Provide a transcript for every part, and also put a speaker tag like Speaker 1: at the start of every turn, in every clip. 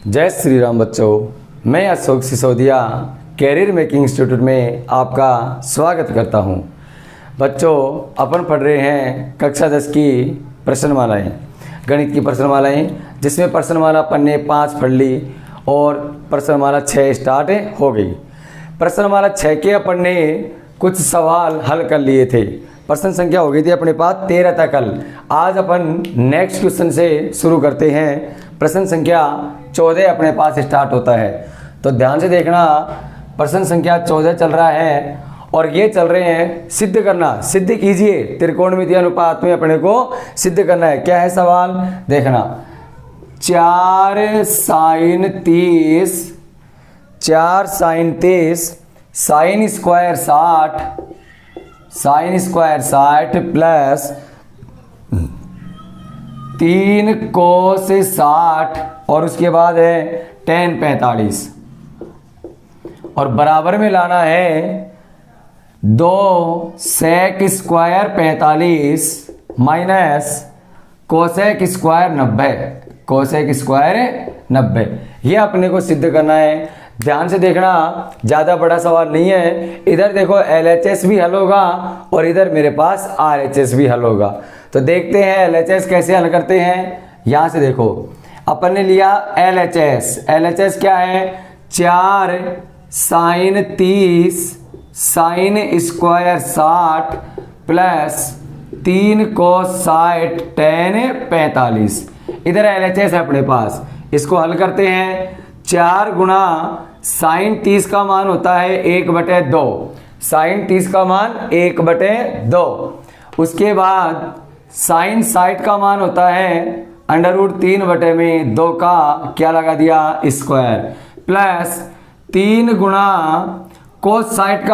Speaker 1: जय श्री राम बच्चों, मैं Ashok Sisodia career making institute में आपका स्वागत करता हूं। बच्चों, अपन पढ़ रहे हैं कक्षा 10 की प्रश्नमालाएं, गणित की प्रश्नमालाएं, जिसमें प्रश्नमाला अपन ने 5 पढ़ ली और प्रश्नमाला 6 स्टार्ट हो गई। प्रश्नमाला 6 के अपन ने कुछ सवाल हल कर लिए थे। प्रश्न संख्या हो गई थी अपने पास 13 तक हल। आज अपन नेक्स्ट क्वेश्चन से शुरू करते हैं। प्रश्न संख्या 14 अपने पास स्टार्ट होता है, तो ध्यान से देखना। प्रश्न संख्या 14 चल रहा है और ये चल रहे हैं सिद्ध करना। सिद्ध कीजिए, त्रिकोणमितीय अनुपात में अपने को सिद्ध करना है। क्या है सवाल, देखना। 4 sin 30 sine square 60 plus 3 cos 60 और उसके बाद है tan 45 और बराबर में लाना है 2 sec square 45 minus cosec square 90। ये अपने को सिद्ध करना है। ध्यान से देखना, ज़्यादा बड़ा सवाल नहीं है। इधर देखो LHS भी हल होगा और इधर मेरे पास RHS भी हल होगा। तो देखते हैं LHS कैसे हल करते हैं। यहाँ से देखो, अपन ने लिया LHS क्या है, 4 sin 30 sine square 60 plus 3 cos 60 tan 45। इधर LHS है अपने पास, इसको हल करते हैं। 4 गुणा साइन 30 का मान होता है 1/2, साइन 30 का मान 1/2। उसके बाद साइन 60 का मान होता है √3/2 का क्या लगा दिया, स्क्वायर, प्लस 3 गुणा कोस 60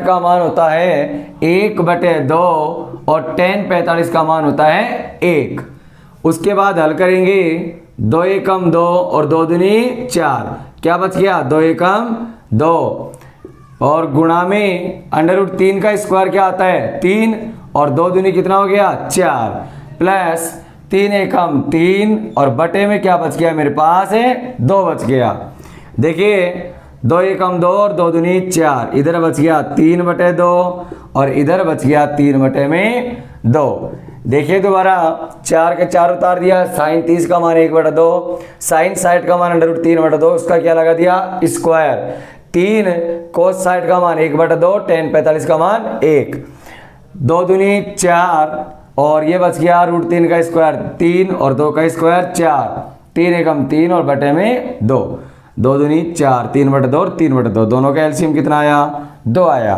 Speaker 1: का मान होता है 1/2 और tan 45 का मान होता है 1। उसके बाद हल करेंगे, 2 एकम 2 और 2 दूनी 4, क्या बच गया, 2 एकम 2 और गुणा में √3 का स्क्वायर क्या आता है 3 और 2 दूनी कितना हो गया 4 प्लस 3 एकम 3 और बटे में क्या बच गया मेरे पास है 2 बच गया। देखिए 2 एकम 2 और 2 दूनी 4, इधर बच गया 3/2 और इधर बच गया 3/2। देखिए दोबारा, 4 के 4 उतार दिया, साइन 30 का मान 1/2, साइन 60 का मान √3/2, उसका क्या लगा दिया स्क्वायर, 3 cos 60 का मान 1/2, tan 45 का मान 1, 2 दूनी 4 और ये बच गया √3 का स्क्वायर 3 और 2 का स्क्वायर 4, 3 एकम 3 और बटे में 2, 2 दूनी 4, 3/2 और 3/2, दोनों का एलसीएम कितना आया 2 आया।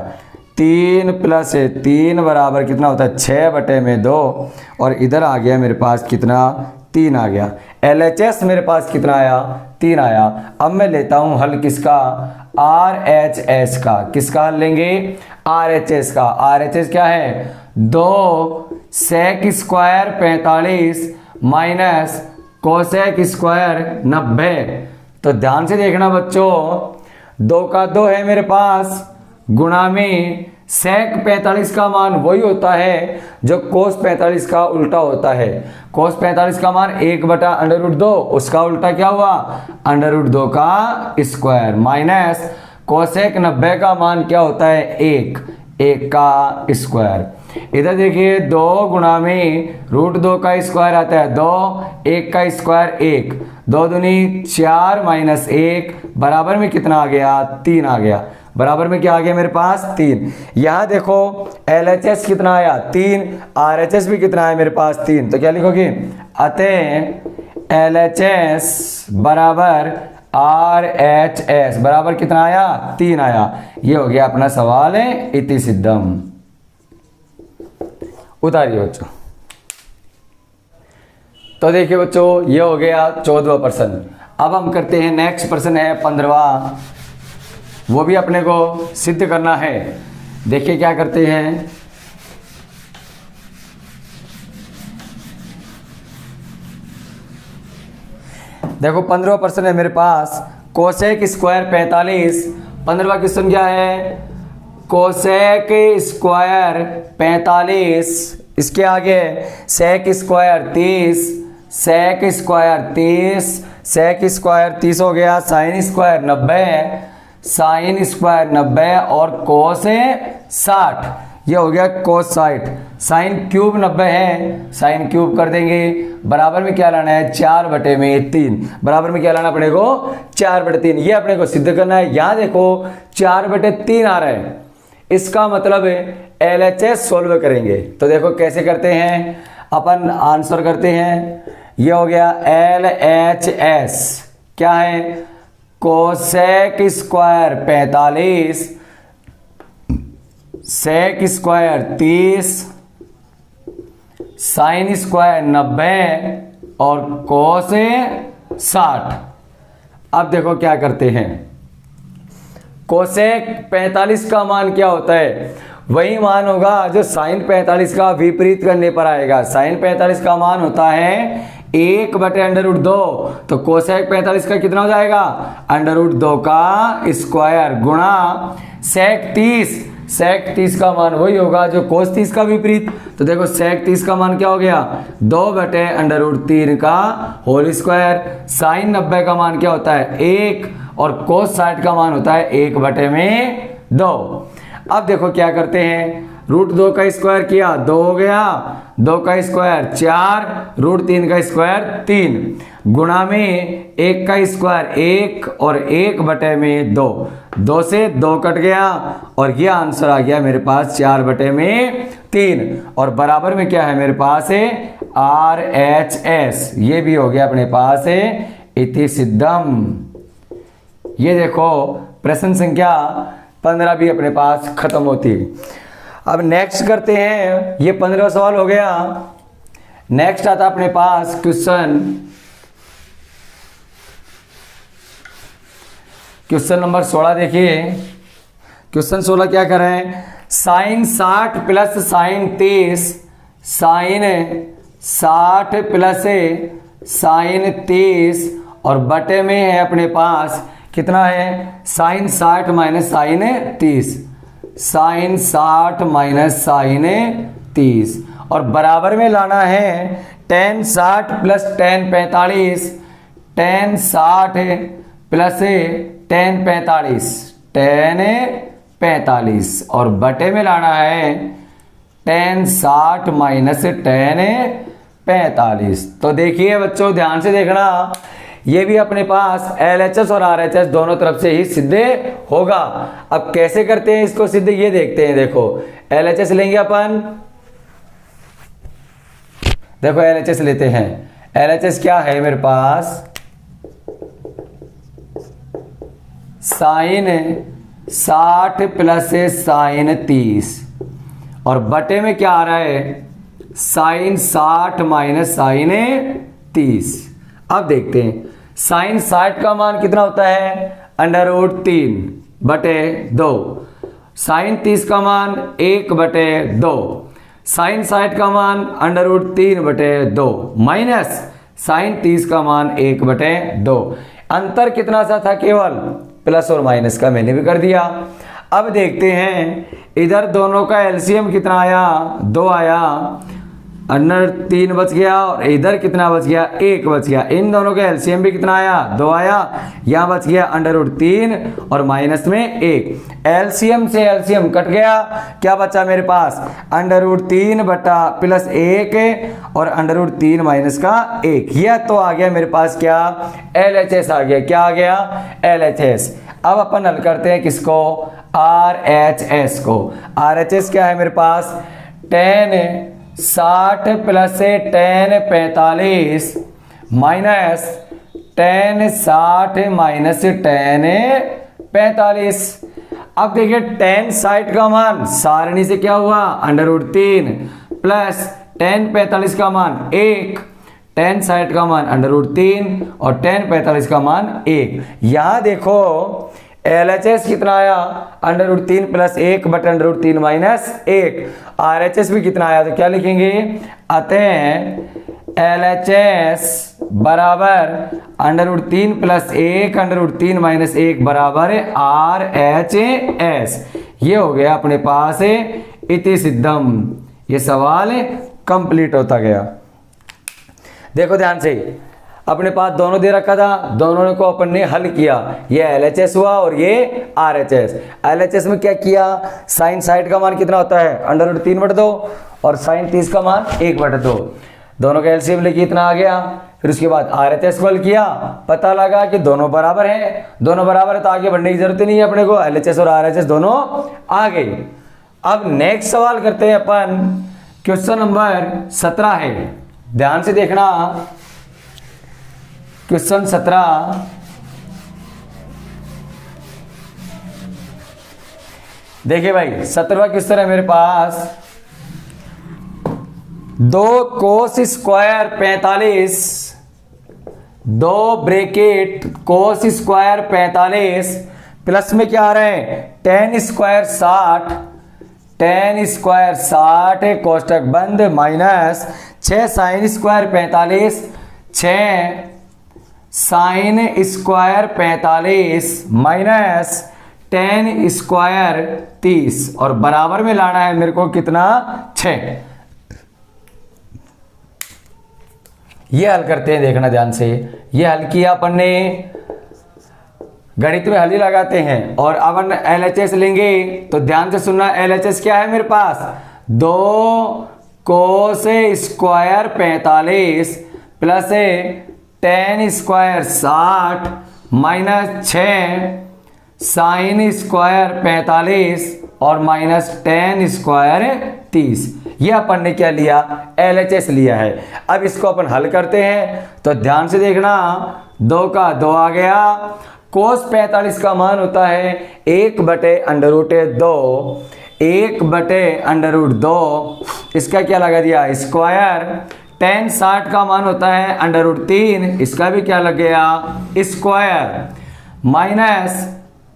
Speaker 1: 3 प्लस 3 बराबर कितना होता है 6/2 और इधर आ गया मेरे पास कितना 3 आ गया। LHS मेरे पास कितना आया 3 आया। अब मैं लेता हूं हल किसका, RHS का। किसका हल लेंगे, RHS का। RHS क्या है, 2 sec square 45 minus cosec square 90। तो ध्यान से देखना बच्चों, 2 का 2 है मेरे पास, गुणा में sec 45 का मान वही होता है जो cos 45 का उल्टा होता है। cos 45 का मान 1/√2, उसका उल्टा क्या हुआ √2 का स्क्वायर, माइनस कोसेक 90 का मान क्या होता है 1 का स्क्वायर। इधर देखिए 2 गुणा में √2 का स्क्वायर आता है 2, 1 का स्क्वायर 1, 2 दूनी 4 माइनस 1 बराबर में कितना आ गया 3 आ गया। बराबर में क्या आ गया मेरे पास 3। यहाँ देखो LHS कितना आया 3, RHS भी कितना है मेरे पास 3, तो क्या लिखोगे, अतः LHS बराबर RHS बराबर कितना आया 3 आया। ये हो गया अपना सवाल है, इति सिद्धम। उतारिए बच्चों। तो देखिए बच्चों, ये हो गया 14वां प्रश्न। अब हम करते हैं नेक्स्ट प्रश्न है 15वां, वो भी अपने को सिद्ध करना है। देखिए क्या करते हैं, देखो 15वां प्रश्न है मेरे पास, कोसेक स्क्वायर 45। 15वां क्वेश्चन क्या है, कोसेक स्क्वायर 45, इसके आगे sec square 30 sec square 30, sec square 30 हो गया, साइन स्क्वायर 90, साइन स्क्वायर 90 और कोस 60, ये हो गया कोस 60। साइन क्यूब 90 है, साइन क्यूब कर देंगे, बराबर में क्या लाना है 4/3, बराबर में क्या लाना अपने को 4/3, ये अपने को सिद्ध करना है। यहाँ देखो 4/3 आ रहा है, इसका मतलब LHS सोल्व करेंगे। तो देखो कैसे करते हैं, अपन आंसर करते हैं, ये हो गया LHS क्या है, cosec square 45, sec square 30, sine square 90 और कोस 60। अब देखो क्या करते हैं, कोसेक 45 का मान क्या होता है, वही मान होगा जो साइन 45 का विपरीत करने पर आएगा। साइन 45 का मान होता है 1/√2, तो कोसेक 45 का कितना हो जाएगा √2 का स्क्वायर गुणा सेक 30, सेक 30 का मान वही होगा जो कोस 30 का विपरीत। तो देखो सेक 30 का मान क्या हो गया 2/√3 का होल स्क्वायर, साइन 90 का मान क्या होता है 1 और कोस 60 का मान होता है 1/2। अब देखो क्या करते हैं, √2 का स्क्वायर किया 2 हो गया, 2 का स्क्वायर 4, √3 का स्क्वायर 3, गुणा में 1 का स्क्वायर 1 और 1/2, 2 से 2 कट गया और ये आंसर आ गया मेरे पास 4/3 और बराबर में क्या है मेरे पास है RHS, ये भी हो गया अपने पास है इति सिद्धम। ये देखो प्रश्न संख्या 15 भी अपने पास खत्म होती है। अब नेक्स्ट करते हैं, ये 15 सवाल हो गया। नेक्स्ट आता अपने पास क्वेश्चन नंबर 16। देखिए क्वेश्चन 16 क्या कर रहे हैं, sine 60 plus sine 30, sine 60 plus sine 30 और बटे में है अपने पास कितना है sine 60 minus sine 30, sine 60 minus sine 30 और बराबर में लाना है tan 60 plus tan 45, tan 60 plus tan 45, tan 45 और बटे में लाना है tan 60 माइनस tan 45। तो देखिए बच्चों ध्यान से देखना, ये भी अपने पास LHS और RHS दोनों तरफ से ही सिद्ध होगा। अब कैसे करते हैं इसको सिद्ध, ये देखते हैं। देखो LHS लेंगे अपन, देखो LHS लेते हैं। LHS क्या है मेरे पास, साइन 60 प्लस साइन 30 और बटे में क्या आ रहा है साइन 60 माइनस साइन 30। अब देखते हैं साइन 60 का मान कितना होता है √3/2, साइन 30 का मान 1/2, साइन 60 का मान √3/2 माइनस साइन 30 का मान 1/2। अंतर कितना सा था, केवल प्लस और माइनस का मैंने भी कर दिया। अब देखते हैं इधर दोनों का एलसीएम कितना आया, 2 आया, √3 बच गया और इधर कितना बच गया 1 बच गया। इन दोनों का एलसीएम भी कितना आया 2 आया, यहाँ बच गया √3 और माइनस में 1। एलसीएम से एलसीएम कट गया, क्या बचा मेरे पास √3 बटा प्लस 1 और √3 माइनस का 1। यह तो आ गया मेरे पास क्या LHS आ गया, क्या आ गया LHS। अब अपन हल करते हैं किसको RHS को। RHS क्या है मेरे पास tan 60 plus tan 45 minus tan 60 minus tan 45। अब देखिए tan 60 का मान सारणी से क्या हुआ √3 प्लस tan 45 का मान 1, tan 60 का मान √3 और tan 45 का मान 1। यहां देखो LHS कितना आया √3 प्लस 1/√3 माइनस 1। RHS भी कितना आया, तो क्या लिखेंगे अतः LHS बराबर √3 प्लस 1/√3 माइनस 1 बराबर RHS। ये हो गया अपने पास इति सिद्धम। ये सवाल कंप्लीट होता गया। देखो ध्यान से, अपने पास दोनों दे रखा था, दोनों को अपन ने हल किया, ये LHS हुआ और ये RHS। LHS में क्या किया, साइन साइड का मान कितना होता है √3/2 और साइन 30 का मान 1/2, दोनों का एलसीएम लेके इतना आ गया। फिर उसके बाद RHS को हल किया, पता लगा कि दोनों बराबर हैं, दोनों बराबर है तो आगे बढ़ने की जरूरत ही नहीं है अपने को, LHS और RHS दोनों आ गए। अब नेक्स्ट सवाल करते हैं अपन, क्वेश्चन नंबर 17 है, ध्यान से देखना। क्वेश्चन 17, देखिए भाई 17वां क्वेश्चन है मेरे पास, 2 cos square 45, 2 bracket cos square 45 plus में क्या आ रहा है tan स्क्वायर 60, tan स्क्वायर 60 कोष्टक बंद minus 6 sin square 45, 6 sin square 45 minus tan square 30 और बराबर में लाना है मेरे को कितना 6। ये हल करते हैं, देखना ध्यान से। ये हल किया अपन ने, गणित में हल ही लगाते हैं और अपन LHS लेंगे तो ध्यान से सुनना। LHS क्या है मेरे पास, 2 cos square 45 plus tan square 60 minus 6 sin square 45 और माइनस tan स्क्वायर 30। ये अपन ने क्या लिया, LHS लिया है। अब इसको अपन हल करते हैं तो ध्यान से देखना, 2 का 2 आ गया, cos 45 का मान होता है 1/√2, 1/√2, इसका क्या लगा दिया स्क्वायर, tan 60 का मान होता है √3, इसका भी क्या लग गया स्क्वायर, माइनस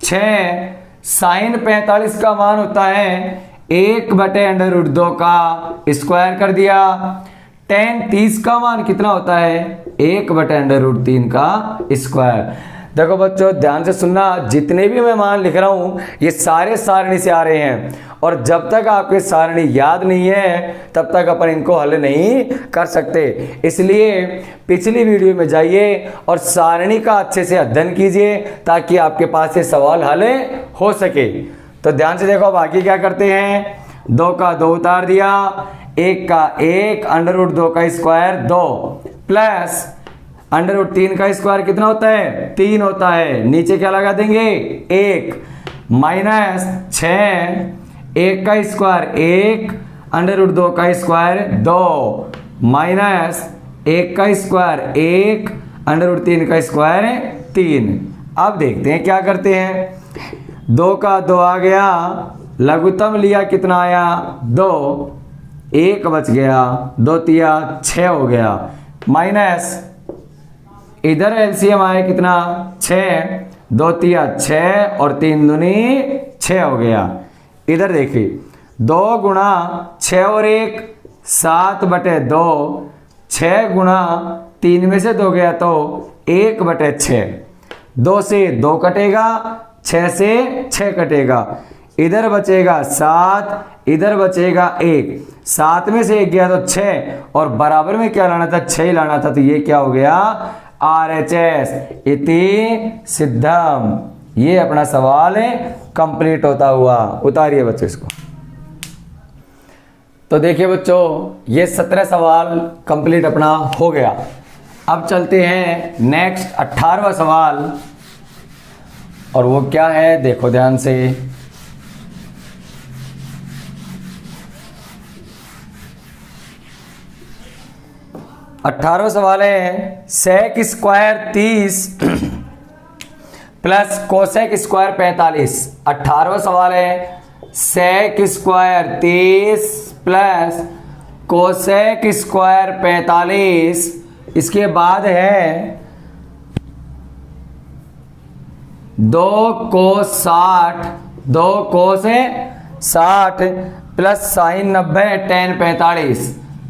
Speaker 1: 6 sin 45 का मान होता है 1/√2 का स्क्वायर कर दिया, tan 30 का मान कितना होता है 1/√3 का स्क्वायर। देखो बच्चों ध्यान से सुनना, जितने भी मैं मान लिख रहा हूं ये सारे सारणी से आ रहे हैं और जब तक आपके सारणी याद नहीं है तब तक अपन इनको हल नहीं कर सकते। इसलिए पिछली वीडियो में जाइए और सारणी का अच्छे से अध्ययन कीजिए ताकि आपके पास ये सवाल हल हो सके। तो ध्यान से देखो, अब आगे क्या करते हैं, 2 का 2 उतार दिया, 1 का 1, √2 का स्क्वायर 2 प्लस √3 का स्क्वायर कितना होता है 3 होता है, नीचे क्या लगा देंगे 1 माइनस 6, 1 का स्क्वायर 1, √2 का स्क्वायर 2 माइनस 1 का स्क्वायर 1, √3 का स्क्वायर 3। अब देखते हैं क्या करते हैं, 2 का 2 आ गया, लघुत्तम लिया कितना आया 2, 1 बच गया, 2 तिया 6 हो गया, माइनस इधर एलसीएम आया कितना 6, 2 तिया 6 और 3 दूनी 6 हो गया। इधर देखिए 2 गुणा 6 और 1 7/2, 6 गुणा 3 में से 2 गया तो 1/6, 2 से 2 कटेगा, 6 से 6 कटेगा, इधर बचेगा 7, इधर बचेगा 1, 7 में से 1 गया तो 6 और बराबर में क्या लाना था 6 ही लाना था, तो ये क्या हो गया RHS इति सिद्धम। ये अपना सवाल है कंप्लीट होता हुआ। उतारिए बच्चों इसको। तो देखिए बच्चों ये 17 सवाल कंप्लीट अपना हो गया। अब चलते हैं नेक्स्ट 18वां सवाल, और वो क्या है देखो ध्यान से। अठारहवां सवाल है sec square 30 plus cosec square 45। 18वां सवाल है sec square 30 plus cosec square 45, इसके बाद है 2 cos 60, 2 cos 60 plus sine 90 tan 45,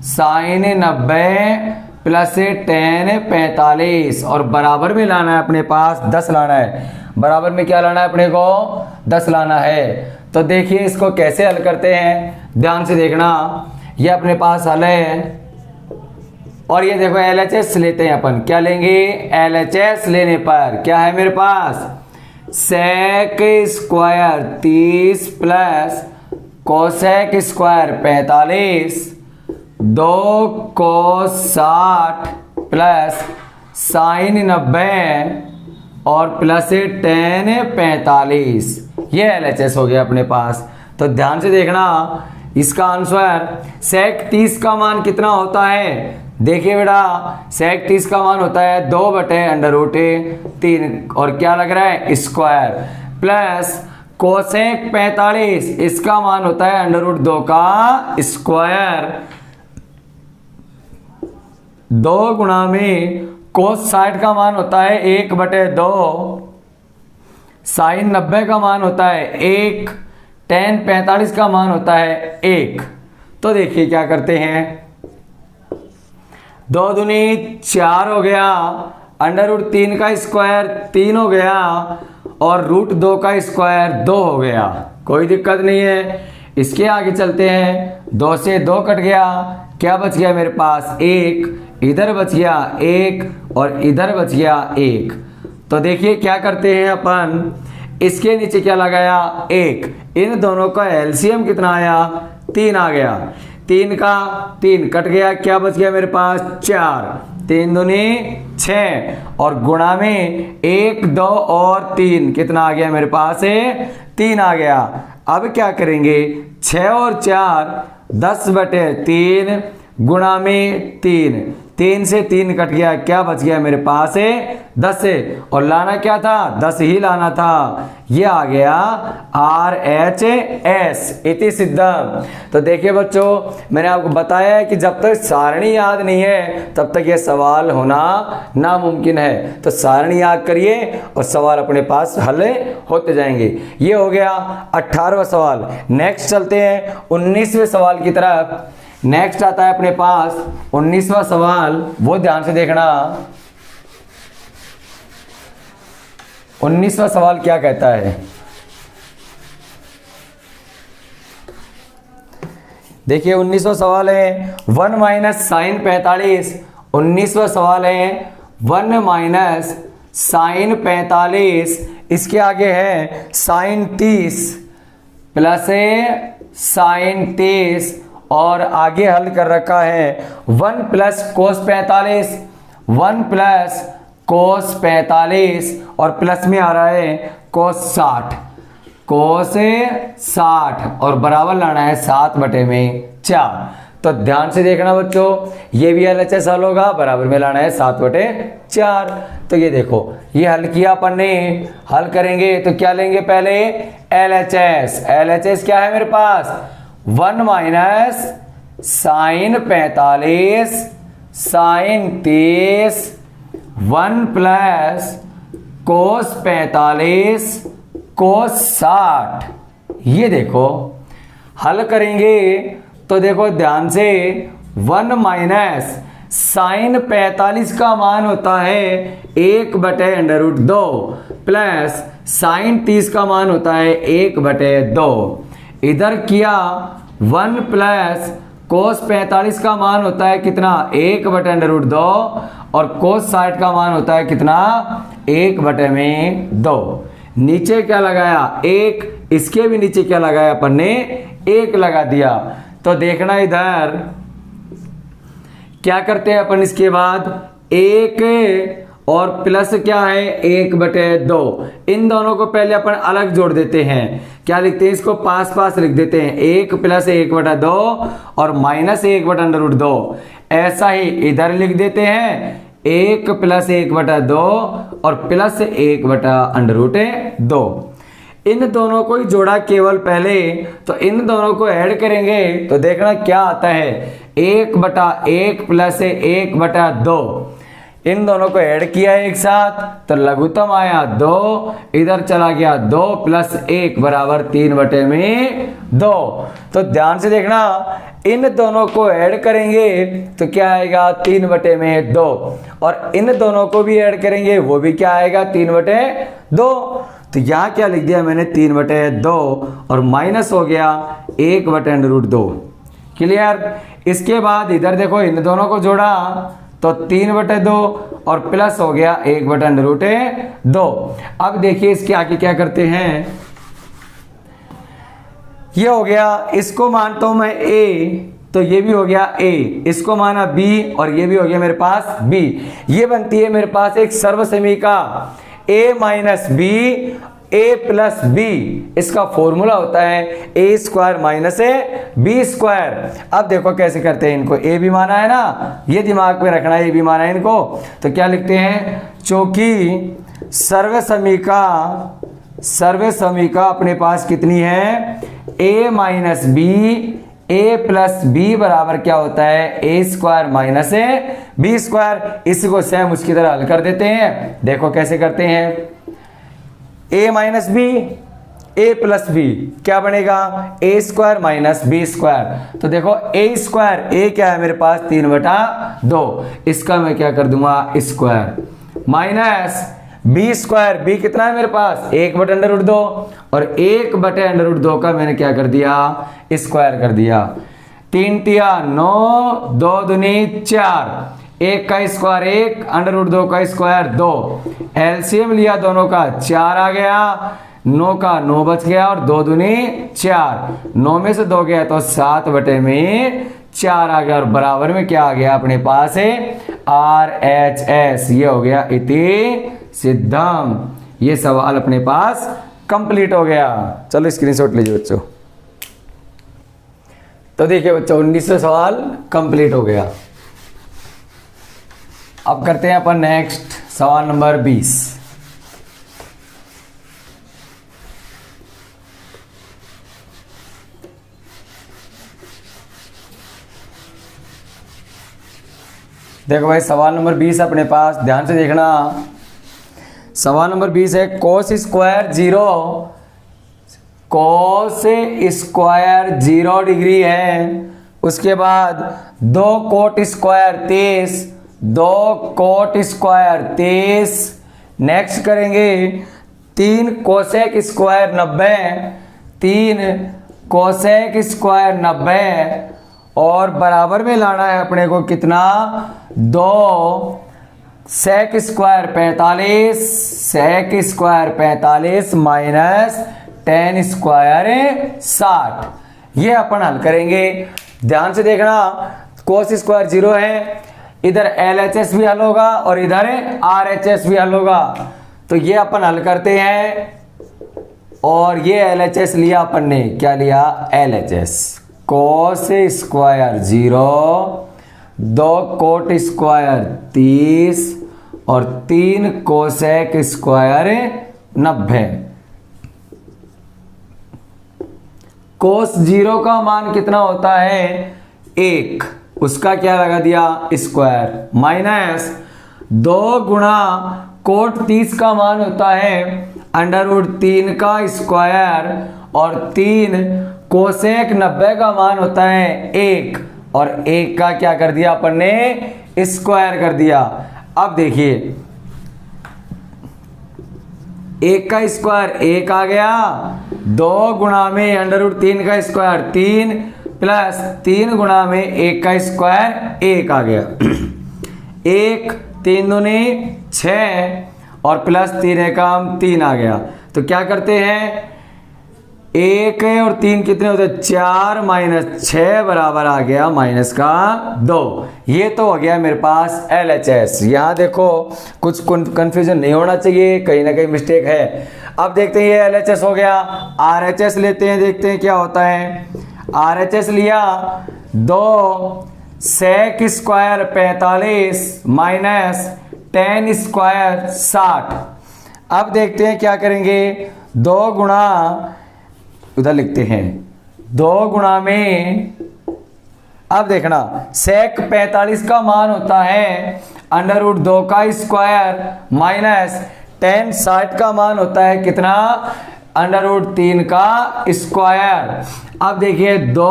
Speaker 1: sine 90 plus tan 45 और बराबर में लाना है अपने पास 10 लाना है। बराबर में क्या लाना है अपने को 10 लाना है। तो देखिए इसको कैसे हल करते हैं, ध्यान से देखना। ये अपने पास हल है और ये देखो LHS लेते हैं अपन, क्या लेंगे? LHS लेने पर क्या है मेरे पास? Sec square 30 plus cosec square 45, 2 cos 60 plus sine 90 और प्लस टेन 45। ये LHS हो गया अपने पास। तो ध्यान से देखना, इसका आंसर सेक 30 का मान कितना होता है? देखिए बेटा, सेक 30 का मान होता है 2/√3 और क्या लग रहा है? स्क्वायर, प्लस कोसेक 45 इसका मान होता है √2 का स्क्वायर, 2 गुणा में कोस 60 का मान होता है 1/2, साइन 90 का मान होता है 1, टेन 45 का मान होता है 1। तो देखिए क्या करते हैं, 2 दूनी 4 हो गया, √3 का स्क्वायर 3 हो गया और √2 का स्क्वायर 2 हो गया। कोई दिक्कत नहीं है। इसके आगे चलते हैं, 2 से 2 कट गया, क्या बच गया मेरे पास? 1, इधर बच गया 1 और इधर बच गया 1। तो देखिए क्या करते हैं अपन, इसके नीचे क्या लगाया? 1। इन दोनों का एलसीएम कितना आया? 3 आ गया। 3 का 3 कट गया, क्या बच गया मेरे पास? 4, 3 दूनी 6 और गुणा में 1, 2 और 3 कितना आ गया मेरे पास? 3 आ गया। अब क्या करेंगे? 6 और 4 10/3 गुणा में 3 से 3 कट गया, क्या बच गया मेरे पास? 10 और लाना क्या था? 10 ही लाना था। ये आ गया RHS इति सिद्धम। तो देखिए बच्चों, मैंने आपको बताया है कि जब तक सारणी याद नहीं है तब तक ये सवाल होना नामुमकिन है। तो सारणी याद करिए और सवाल अपने पास हल होते जाएंगे। ये हो गया 18वां सवाल। नेक्स्ट चलते हैं 19वें सवाल की तरफ। नेक्स्ट आता है अपने पास 19वां सवाल, वो ध्यान से देखना। 19वां सवाल क्या कहता है? देखिए 19वां सवाल है 1 माइनस साइन 45। 19वां सवाल है 1 माइनस साइन 45, इसके आगे है साइन 30 प्लस साइन 30 और आगे हल कर रखा है 1 प्लस कोस 45, 1 प्लस कोस 45 और प्लस में आ रहा है कोस 60, कोस 60 और बराबर लाना है 7/4। तो ध्यान से देखना बच्चों, ये भी LHS हल होगा, बराबर में लाना है 7/4। तो ये देखो, ये हल किया अपन ने। हल करेंगे तो क्या लेंगे? पहले LHS। LHS क्या है मेरे पास? 1 minus sine 45 sine 30, 1 plus cos 45 cos 60। ये देखो हल करेंगे तो देखो ध्यान से, 1 माइनस साइन 45 का मान होता है 1/√2 प्लस साइन 30 का मान होता है 1/2। इधर किया 1 प्लस कोस 45 का मान होता है कितना? 1/√2 और कोस 60 का मान होता है कितना? 1/2। नीचे क्या लगाया? 1। इसके भी नीचे क्या लगाया अपन ने? 1 लगा दिया। तो देखना इधर क्या करते हैं अपन, इसके बाद 1 और प्लस क्या है? 1/2। इन दोनों को पहले अपन अलग जोड़ देते हैं। क्या लिखते हैं? इसको पास पास लिख देते हैं, 1 प्लस 1/2 और माइनस 1/√2। ऐसा ही इधर लिख देते हैं, 1 प्लस 1/2 और प्लस 1/√2। इन दोनों को ही जोड़ा केवल पहले, तो इन दोनों को ऐड करेंगे तो देखना क्या आता है? 1/1 प्लस 1/2। इन दोनों को ऐड किया एक साथ तो लघुत्तम आया 2, इधर चला गया 2 प्लस 1 बराबर 3/2। तो ध्यान से देखना, इन दोनों को ऐड करेंगे तो क्या आएगा? 3/2 और इन दोनों को भी ऐड करेंगे, वो भी क्या आएगा? 3/2। तो यहाँ क्या लिख दिया मैंने? 3/2 और माइनस हो गया 1/√2। क्लियर? इसके बाद इधर देखो इन दोनों को जोड़ा तो 3/2 और प्लस हो गया 1/√2। अब देखिए इसके आगे क्या करते हैं, ये हो गया, इसको मानता हूं मैं a, तो ये भी हो गया a, इसको माना b और ये भी हो गया मेरे पास b। ये बनती है मेरे पास एक सर्वसमीका a minus B a plus B. इसका फॉर्मूला होता है a square minus a b square. अब देखो कैसे करते हैं, इनको a भी माना है ना, ये दिमाग में रखना है, a भी माना है इनको, तो क्या लिखते हैं, चूंकि सर्वसमीका अपने पास कितनी है, a minus B a plus B बराबर क्या होता है, a square minus a b square. इसको सेम उसकी तरह हल कर देते हैं। देखो कैसे करते हैं, a minus B a plus B क्या बनेगा, a square minus B square. तो देखो a स्क्वायर, a क्या है मेरे पास 3/2, इसका मैं क्या कर दूंगा square, minus B square, B कितना है मेरे पास 1/√2 और 1/√2 का मैंने क्या कर दिया स्क्वायर कर दिया। 3 तिया 9, 2 दूनी 4, 1 का स्क्वायर 1, √2 का स्क्वायर 2, एलसीएम लिया दोनों का 4 आ गया, 9 का 9 बच गया और 2 दूनी 4, 9 में से 2 गया तो 7/4 आ गया और बराबर में क्या आ गया अपने पास है RHS। ये हो गया इति सिद्धम। ये सवाल अपने पास कंप्लीट हो गया। चलो स्क्रीनशॉट लीजिए बच्चों। तो देखिए बच्चों 19वां सवाल कंप्लीट हो गया। अब करते हैं अपन नेक्स्ट सवाल नंबर 20। देखो भाई सवाल नंबर 20 अपने पास, ध्यान से देखना। सवाल नंबर 20 है कोस स्क्वायर 0 डिग्री है, उसके बाद 2 कोट स्क्वायर 23, नेक्स्ट करेंगे 3 कोसेक स्क्वायर 90 और बराबर में लाना है अपने को कितना 2 सेक स्क्वायर 45 माइनस 10 स्क्वायर 60। ये अपन हल करेंगे। ध्यान से देखना, कोस स्क्वायर 0 है, इधर LHS भी हल होगा और इधर RHS भी हल होगा। तो ये अपन हल करते हैं और ये LHS लिया अपन ने, क्या लिया LHS, cos square 0, 2 coat square 30 और 3 कोसेक स्क्वायर 90। कोस 0 का मान कितना होता है 1, उसका क्या लगा दिया स्क्वायर, माइनस 2 गुणा कोट 30 का मान होता है √3 का स्क्वायर और 3 कोसेक 90 का मान होता है 1 और 1 का क्या कर दिया अपन ने स्क्वायर कर दिया। अब देखिए 1 का स्क्वायर 1 आ गया, 2 गुणा में √3 का स्क्वायर 3 प्लस 3 गुणा में 1 का स्क्वायर 1 आ गया। 1 3 दूनी 6 और प्लस 3 एकम 3 आ गया। तो क्या करते हैं 1 और 3 कितने होते हैं 4 माइनस 6 बराबर आ गया माइनस का 2। ये तो हो गया मेरे पास LHS। यहाँ देखो कुछ कंफ्यूजन नहीं होना चाहिए, कहीं ना कहीं मिस्टेक है। अब देखते हैं ये LHS हो गया, RHS लेते हैं, देखते हैं क्या होता है। RHS लिया 2 सेक स्क्वायर 45 माइनस 10 स्क्वायर 60। अब देखते हैं क्या करेंगे 2 गुणा, उधर लिखते हैं 2 गुणा में, अब देखना सेक 45 का मान होता है √2 का स्क्वायर माइनस 10 60 का मान होता है कितना √3 का स्क्वायर। अब देखिए 2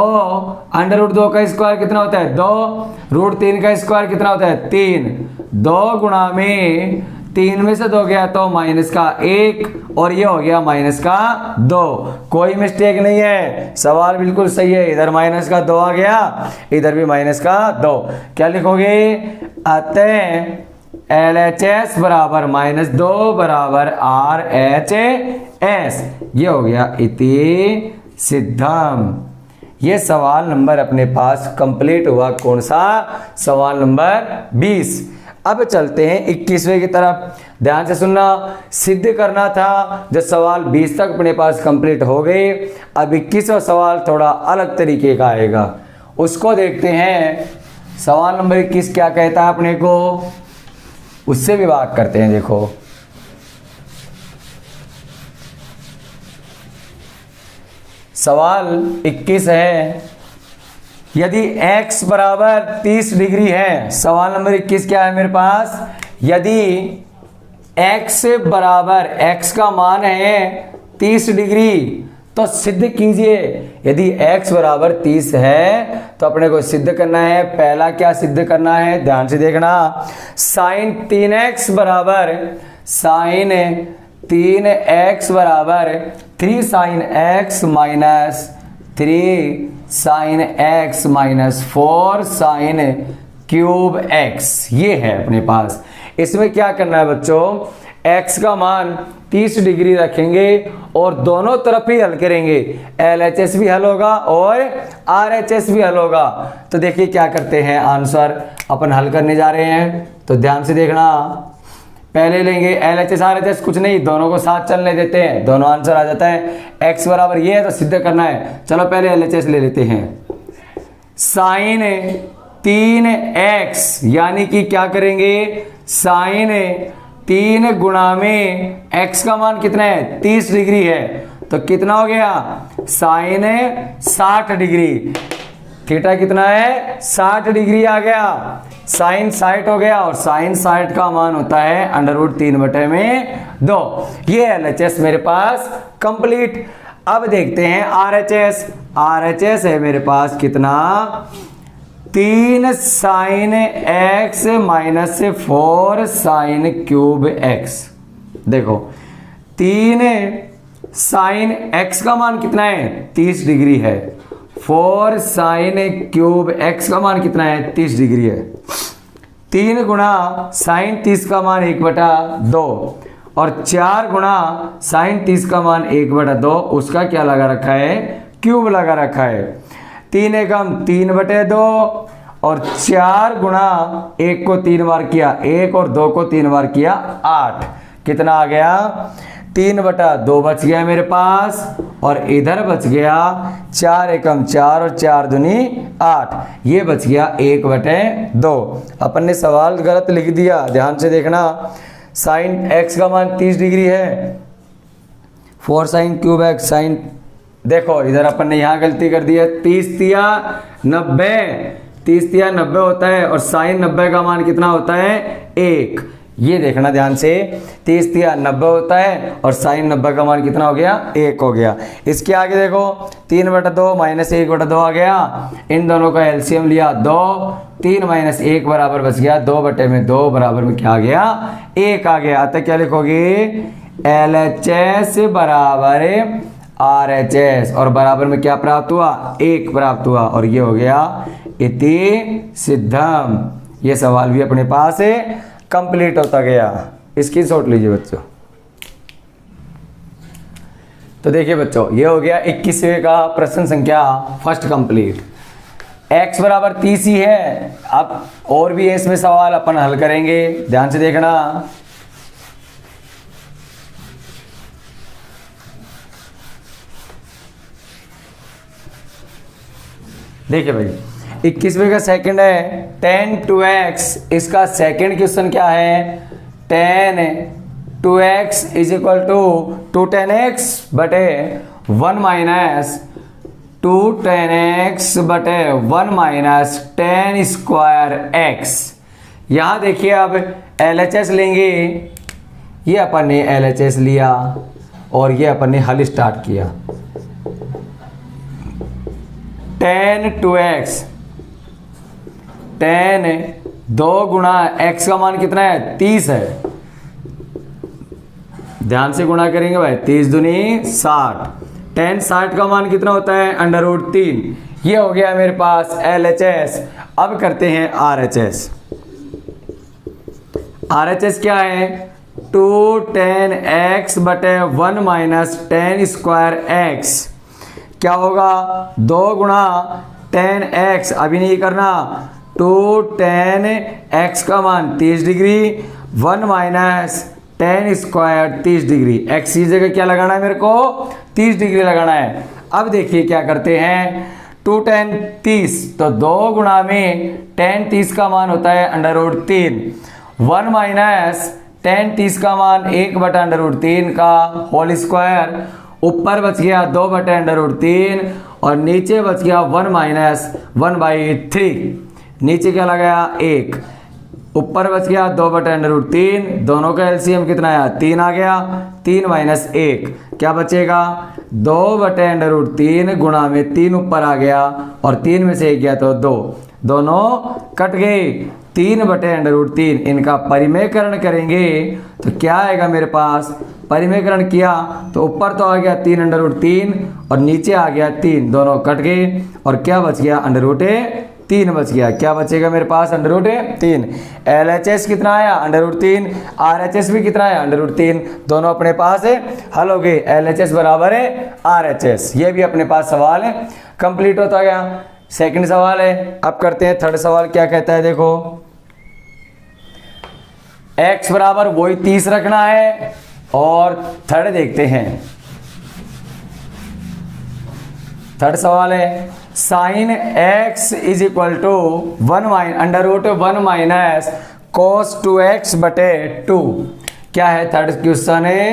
Speaker 1: √2 का स्क्वायर कितना होता है 2, √3 का स्क्वायर कितना होता है 3, 2 गुणा में 3 में से 2 गया तो माइनस का 1 और ये हो गया माइनस का 2। कोई मिस्टेक नहीं है, सवाल बिल्कुल सही है। इधर माइनस का 2 आ गया, इधर भी माइनस का 2। क्या लिखोगे? अतः LHS बराबर -2 बराबर RHS। ये हो गया इति सिद्धम। ये सवाल नंबर अपने पास कंप्लीट हुआ। कौन सा? सवाल नंबर 20। अब चलते हैं 21वें की तरफ। ध्यान से सुनना, सिद्ध करना था जो सवाल 20 तक अपने पास कंप्लीट हो गए। अब 21वां सवाल थोड़ा अलग तरीके का आएगा, उसको देखते हैं। सवाल नंबर 21 क्या कहता है अपने को, उससे विभाग करते हैं। देखो, सवाल 21 है, यदि x बराबर 30 डिग्री है। सवाल नंबर 21 क्या है मेरे पास? यदि x बराबर x का मान है 30 डिग्री तो सिद्ध कीजिए। यदि x बराबर 30 है तो अपने को सिद्ध करना है। पहला क्या सिद्ध करना है, ध्यान से देखना। साइन 3x बराबर 3 sine x minus 3 sine x minus 4 sine cube x, ये है अपने पास। इसमें क्या करना है बच्चों, x का मान 30 डिग्री रखेंगे और दोनों तरफ ही हल करेंगे। LHS भी हल होगा और RHS भी हल होगा। तो देखिए क्या करते हैं, आंसर अपन हल करने जा रहे हैं। तो ध्यान से देखना, पहले लेंगे LHS RHS, कुछ नहीं, दोनों को साथ चलने देते हैं, दोनों आंसर आ जाता है। x बराबर ये है तो सिद्ध करना है। चलो पहले LHS ले लेते हैं। साइन 3x यानी कि क्या करेंगे, साइन 3 गुणा में x का मान कितना है, 30 डिग्री है, तो कितना हो गया, साइन 60 डिग्री। थीटा कितना है, 60 डिग्री आ गया। साइन 60 हो गया और साइन 60 का मान होता है √3/2। ये LHS मेरे पास कंप्लीट। अब देखते हैं RHS। RHS है मेरे पास कितना, 3 sine x minus 4 sine cube x। देखो 3 साइन x का मान कितना है, 30 डिग्री है। 4 साइन क्यूब x का मान कितना है, 30 डिग्री है। 3 गुणा साइन 30 का मान 1/2 और 4 गुणा साइन 30 का मान 1/2, उसका क्या लगा रखा है, क्यूब लगा रखा है। 3 एकम 3/2 और 4 गुणा 1 को 3 बार किया 1 और 2 को 3 बार किया 8, कितना आ गया, 3/2 बच गया मेरे पास। और इधर बच गया 4 एकम 4 और 4 दूनी 8, ये बच गया 1/2। अपन ने सवाल गलत लिख दिया, ध्यान से देखना। साइन x का मान 30 डिग्री है, 4 साइन क्यूब x साइन, देखो इधर अपन ने यहाँ गलती कर दी है। 30 तिया 90, 30 तिया 90 होता है और साइन 90 का मान कितना होता है, 1। ये देखना ध्यान से, 30 तिया 90 होता है और साइन 90 का मान कितना हो गया, 1 हो गया। इसके आगे देखो 3/2 माइनस 1/2 आ गया। इन दोनों का एलसीएम लिया 2, 3 माइनस 1 बराबर बच गया 2/2 बराबर में क्या आ गया, 1 आ गया। अतः क्या लिखोगे, LHS बराबर RHS और बराबर में क्या प्राप्त हुआ, 1 प्राप्त हुआ। और ये हो गया इति सिद्धम। ये सवाल भी अपने पास है, कंप्लीट होता गया। इसकी शॉट लीजिए बच्चों। तो देखिए बच्चों, ये हो गया 21वें का प्रश्न संख्या फर्स्ट कंप्लीट। x बराबर 30 ही है। अब और भी इसमें सवाल अपन हल करेंगे, ध्यान से देखना। देखिए भाई, 21वें का सेकंड है, tan 2x। इसका सेकंड क्वेश्चन क्या है, tan 2x is equal to 2 tan x बटे 1 माइनस 2 tan x बटे 1 माइनस tan स्क्वायर x। यहाँ देखिए अब LHS लेंगे, ये अपन ने LHS लिया और ये अपन ने हल स्टार्ट किया। tan 2x, tan 2 गुणा x का मान कितना है, 30 है, ध्यान से गुणा करेंगे भाई, 30 दूनी 60, tan 60 का मान कितना होता है √3। ये हो गया मेरे पास LHS। अब करते हैं RHS। RHS क्या है 2 tan x बटे 1 माइनस tan स्क्वायर x। क्या होगा 2 गुणा tan x, अभी नहीं करना, 2 tan x का मान 30 degree 1 minus tan square 30 degree. x की जगह क्या लगाना है मेरे को 30 डिग्री लगाना है। अब देखिए क्या करते हैं 2 tan 30, तो 2 गुणा में tan 30 का मान होता है √3, 1 माइनस tan 30 का मान 1 बटा √3 का होल स्क्वायर, ऊपर बच गया 2 बटा √3 और नीचे बच गया 1 माइनस 1/3। नीचे क्या लगाया 1, ऊपर बच गया 2 बटा √3, दोनों का एलसीएम कितना आया 3 आ गया, 3 माइनस 1 क्या बचेगा 2 बटे √3 गुणा में 3 ऊपर आ गया और 3 में से 1 गया तो 2, दोनों कट गए, 3 बटे √3। इनका परिमेयकरण करेंगे तो क्या आएगा मेरे पास, परिमेयकरण किया तो ऊपर तो आ गया 3 √3 और नीचे आ गया 3, दोनों कट गए और क्या बच गया √3 बच गया। क्या बचेगा मेरे पास √3। LHS कितना आया √3, RHS भी कितना आया √3, दोनों अपने पास है, हल हो गए। LHS बराबर है RHS। ये भी अपने पास सवाल है, कंप्लीट होता गया। सेकंड सवाल है, अब करते हैं थर्ड सवाल। क्या कहता है देखो, x बराबर वही 30 रखना है और थर्ड देखते हैं। थर्ड सवाल है sin x is equal to 1 minus cos 2x बटे 2। क्या है थर्ड क्वेश्चन है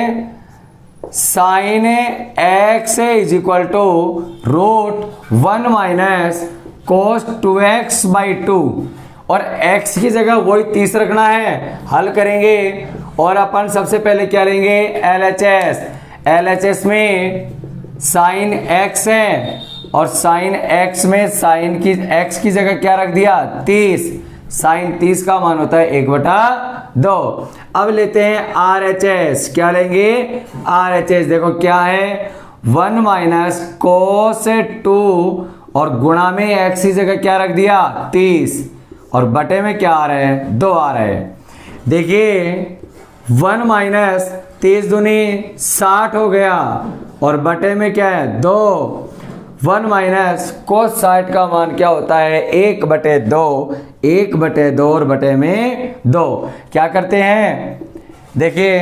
Speaker 1: sin x is equal to √1 minus cos 2x by 2 और x की जगह वही 30 रखना है। हल करेंगे और अपन सबसे पहले क्या लेंगे LHS। LHS में sin x है और sin x में sin की x की जगह क्या रख दिया 30, sin 30 का मान होता है 1/2। अब लेते हैं RHS। क्या लेंगे RHS, देखो क्या है 1 माइनस cos 2 और गुणा में x की जगह क्या रख दिया 30 और बटे में क्या आ रहा है 2 आ रहा है। देखिए 1 माइनस 30 दूनी 60 हो गया और बटे में क्या है 2। 1 माइनस cos 60 का मान क्या होता है 1/2, 1/2 और बटे में 2। क्या करते हैं देखिए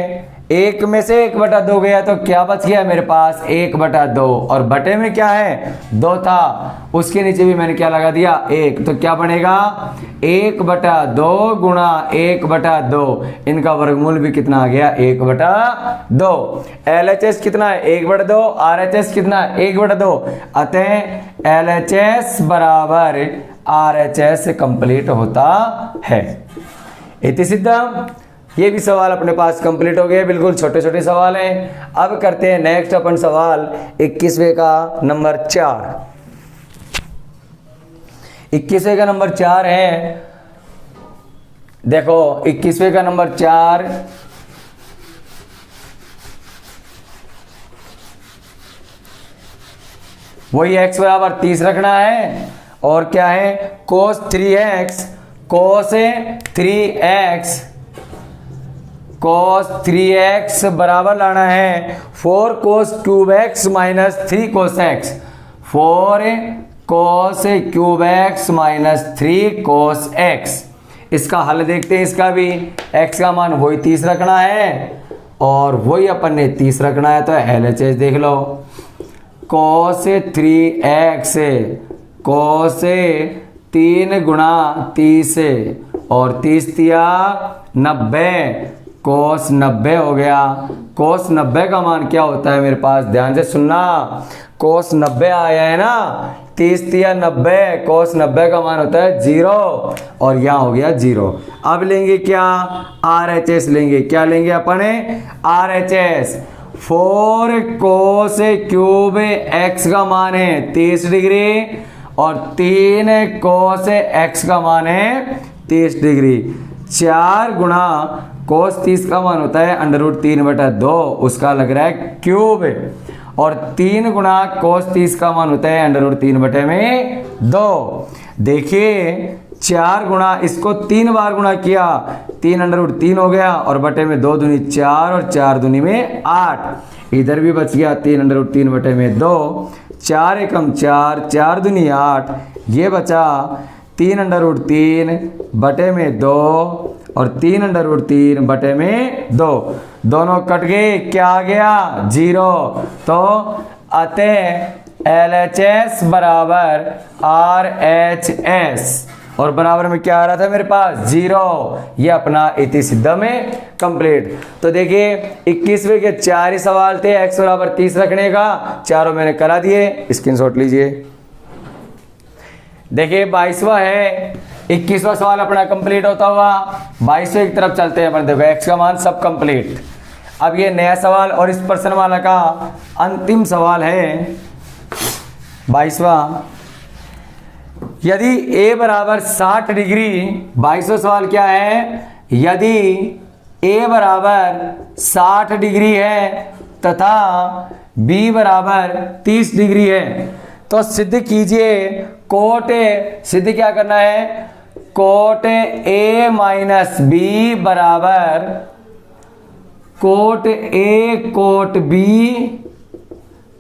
Speaker 1: 1 में से 1/2 गया तो क्या बच गया मेरे पास 1/2 और बटे में क्या है 2 था, उसके नीचे भी मैंने क्या लगा दिया 1, तो क्या बनेगा 1/2 गुणा 1/2। इनका वर्गमूल भी कितना आ गया 1/2। LHS कितना है 1/2, RHS कितना है 1/2, अतः LHS बराबर RHS कंप्लीट होता है। इति सिद्धम। ये भी सवाल अपने पास कंप्लीट हो गए, बिल्कुल छोटे छोटे सवाल हैं। अब करते हैं नेक्स्ट अपन सवाल 21वें का नंबर 4। 21वें का नंबर 4 है, देखो 21वें का नंबर 4 वही x बराबर 30 रखना है और क्या है cos 3x बराबर लाना है 4 cos cube x minus 3 cos x, 4 cos cube x minus 3 cos x। इसका हल देखते हैं। इसका भी x का मान वही 30 रखना है और वही अपन ने 30 रखना है, तो LHS देख लो cos 3x cos 3 गुणा 30 और 30 तिया 90, cos 90 हो गया। cos 90 का मान क्या होता है मेरे पास, ध्यान से सुनना, cos 90 आया है ना 30 तिया 90, cos 90 का मान होता है 0 और यहाँ हो गया 0। अब लेंगे क्या RHS लेंगे। क्या लेंगे अपने RHS। 4 cos क्यूब x का मान है 30 डिग्री और 3 cos x का मान है 30 डिग्री। 4 गुणा कोस 30 का मान होता है √3/2, उसका लग रहा है क्यूब। और 3 गुणा कोस 30 का मान होता है √3/2। देखिए 4 गुणा, इसको 3 बार गुणा किया, 3 हो गया, और बटे में 2 दूनी 4 और 4 दूनी में 8। इधर भी बच गया 3√3/2, 4 एकम 4, 4 दूनी 8, ये बचा 3√3 बटे में 2 और 3√3 बटे में 2, दोनों कट गए, क्या आ गया 0। तो अतः LHS बराबर RHS, और बराबर में क्या आ रहा था मेरे पास 0। ये अपना इति सिद्धम में कंप्लीट। तो देखिए 21वें के 4 ही सवाल थे, x बराबर 30 रखने का, चारों मैंने करा दिए, स्क्रीनशॉट लीजिए। देखिए 22वां है, 21वां सवाल अपना कंप्लीट होता हुआ 22वें की तरफ चलते हैं अपन। देखो x का मान सब कंप्लीट। अब ये नया सवाल और इस प्रश्न वाला का अंतिम सवाल है 22वां। यदि a बराबर 60 डिग्री, 22वां सवाल क्या है, यदि a बराबर 60 डिग्री है तथा b बराबर 30 डिग्री है, तो सिद्ध कीजिए कोट सिद्ध क्या करना है, कोट a माइनस बी बराबर कोट a कोट b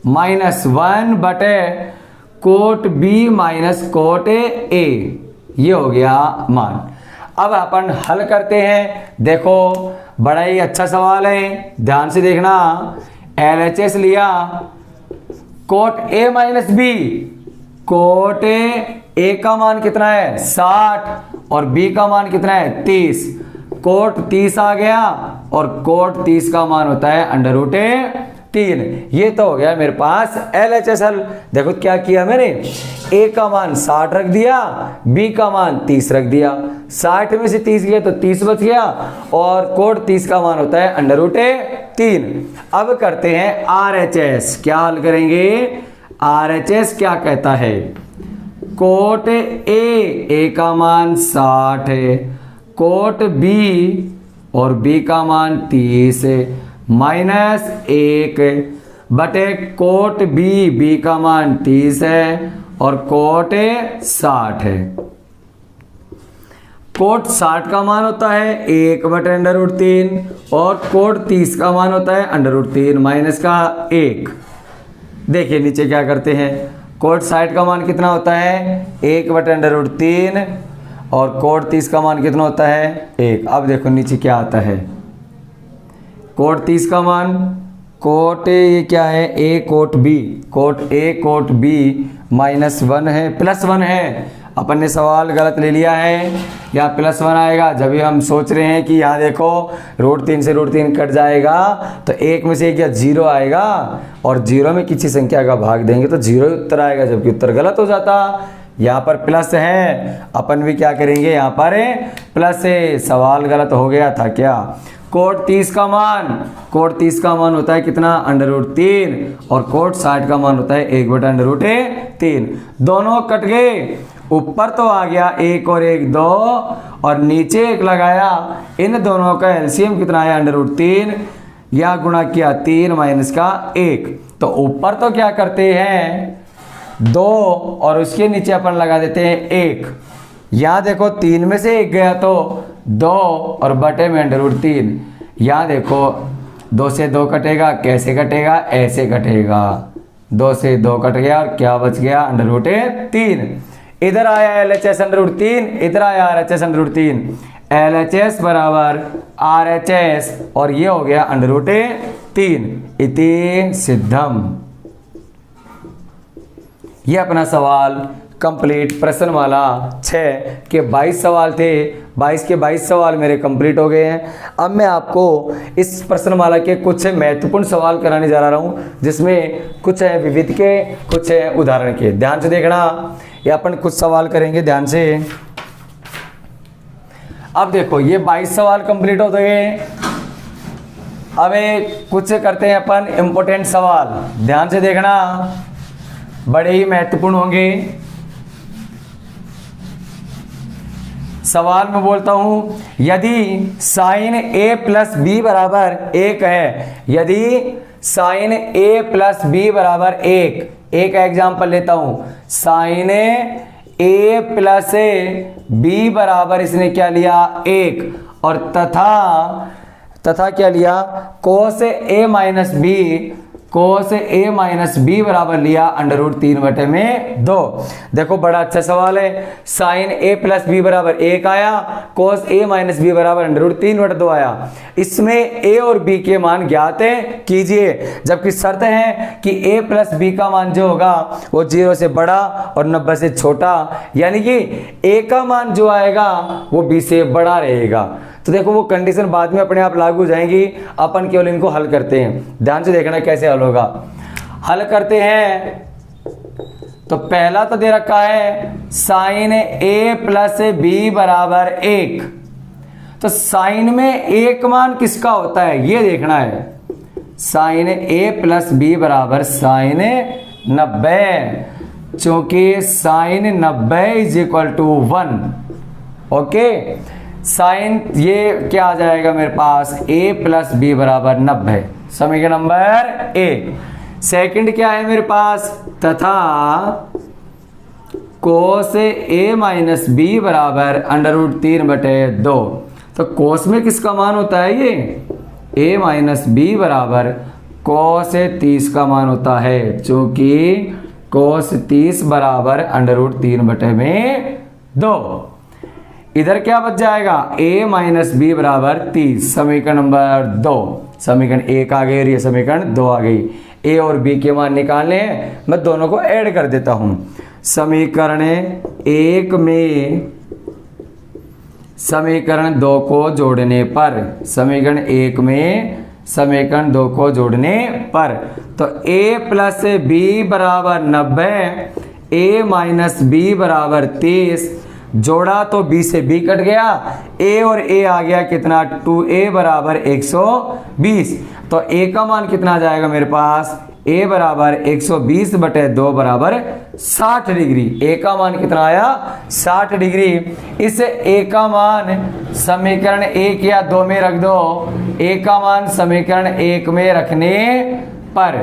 Speaker 1: -1 बटे cot b minus cot a, ये हो गया मान। अब अपन हल करते हैं। देखो बड़ा ही अच्छा सवाल है, ध्यान से देखना। LHS लिया, cot a minus B, cot a का मान कितना है 60 और b का मान कितना है 30, कोट 30 आ गया और कोट 30 का मान होता है √3। ये तो हो गया मेरे पास LHS हल। देखो क्या किया मैंने, a का मान 60 रख दिया, b का मान 30 रख दिया, 60 में से 30 गया तो 30 बच गया, और कोट 30 का मान होता है √3। अब करते हैं RHS। क्या हल करेंगे, RHS क्या कहता है, कोट a का मान 60 है, कोट b और b का मान 30 है, -1 बटे कोट b का मान 30 है और कोट 60 है। कोट 60 का मान होता है 1 बटे √3 और कोट 30 का मान होता है √3 माइनस का 1। देखिए नीचे क्या करते हैं, कोट 60 का मान कितना होता है 1 बटे √3 और कोट 30 का मान कितना होता है 1। अब देखो नीचे क्या आता है, कोट 30 का मान, कोट ये क्या है a cot b, cot a cot b -1 है, +1 है। अपन ने सवाल गलत ले लिया है, यहाँ +1 आएगा। जब भी हम सोच रहे हैं कि यहाँ देखो √3 से √3 कट जाएगा तो 1 में से 1 या 0 आएगा, और 0 में किसी संख्या का भाग देंगे तो 0 ही उत्तर आएगा, जबकि उत्तर गलत हो जाता। यहाँ पर प्लस है, अपन भी क्या करेंगे, यहाँ पर प्लस है, सवाल गलत हो गया था क्या। कोट 30 का मान, कोट 30 का मान होता है कितना √3 और कोट 60 का मान होता है 1 बटा √3। दोनों कट गए, ऊपर तो आ गया 1 और 1 2 और नीचे 1 लगाया, इन दोनों का एलसीएम कितना है √3, या गुणा किया 3 माइनस का 1। तो ऊपर तो क्या करते हैं 2 और उसके नीचे अपन लगा देते हैं 1। यहाँ देखो 3 में से 1 गया तो 2 और बटे में √3। यहाँ देखो 2 से 2 कटेगा, कैसे कटेगा, ऐसे कटेगा, 2 से 2 कट गया और क्या बच गया √3। इधर आया LHS √3, इधर आया RHS √3, LHS बराबर RHS और ये हो गया √3 इति सिद्धम। ये अपना सवाल कंप्लीट, प्रश्न वाला 6 के 22 सवाल थे, 22 के 22 सवाल मेरे कंप्लीट हो गए हैं। अब मैं आपको इस प्रश्नमाला के कुछ महत्वपूर्ण सवाल कराने जा रहा हूँ, जिसमें कुछ है विविध के, कुछ है उदाहरण के। ध्यान से देखना, ये अपन कुछ सवाल करेंगे ध्यान से। अब देखो ये 22 सवाल कंप्लीट हो गए। अब कुछ करते हैं अपन इम्पोर्टेंट सवाल, ध्यान से देखना, बड़े ही महत्वपूर्ण होंगे। सवाल में बोलता हूं, यदि साइन ए प्लस बी बराबर 1 है, यदि साइन ए प्लस बी बराबर 1, एक एग्जाम्पल लेता हूं, साइन ए प्लस बी बराबर इसने क्या लिया 1, और तथा क्या लिया कोस ए माइनस बी, कोस ए माइनस बी बराबर लिया √3/2। देखो बड़ा अच्छा सवाल है, साइन ए प्लस बी बराबर 1 आया, कोस ए माइनस बी बराबर √3/2 आया। इसमें ए और बी के मान ज्ञात कीजिए, जबकि शर्त है कि ए प्लस बी का मान जो होगा वो 0 से बड़ा और 90 से छोटा, यानी कि ए का मान जो आएगा वो बी से बड़ा रहेगा। तो देखो वो कंडीशन बाद में अपने आप लागू हो जाएंगी, अपन केवल इनको हल करते हैं। ध्यान से देखना कैसे हल होगा। हल करते हैं तो पहला तो दे रखा है साइन ए प्लस बी बराबर 1, तो साइन में एक मान किसका होता है ये देखना है। साइन ए प्लस बी बराबर साइन 90, चूंकि साइन 90 = 1। ओके, साइन ये क्या आ जाएगा मेरे पास a प्लस बी बराबर 90, समीकरण नंबर ए। सेकंड क्या है मेरे पास, तथा कोस ए माइनस बी बराबर √3/2। तो कोस में किसका मान होता है ये a माइनस बी बराबर कोस 30 का मान होता है, चूंकि कोस 30 बराबर √3/2। इधर क्या बच जाएगा a माइनस बी बराबर 30, समीकरण नंबर 2। समीकरण 1 आ गई और ये समीकरण 2 आ गई। a और b के मान निकालने हैं, मैं दोनों को ऐड कर देता हूं। समीकरण 1 में समीकरण 2 को जोड़ने पर, समीकरण 1 में समीकरण 2 को जोड़ने पर, तो a प्लस बी बराबर 90, a माइनस बी बराबर 30, जोड़ा तो b से b कट गया, a और a आ गया कितना 2a बराबर 120। तो a का मान कितना आ जाएगा मेरे पास, a बराबर 120/2 बराबर 60 डिग्री। a का मान कितना आया 60 डिग्री। इस a का मान समीकरण 1 या 2 में रख दो, a का मान समीकरण 1 में रखने पर,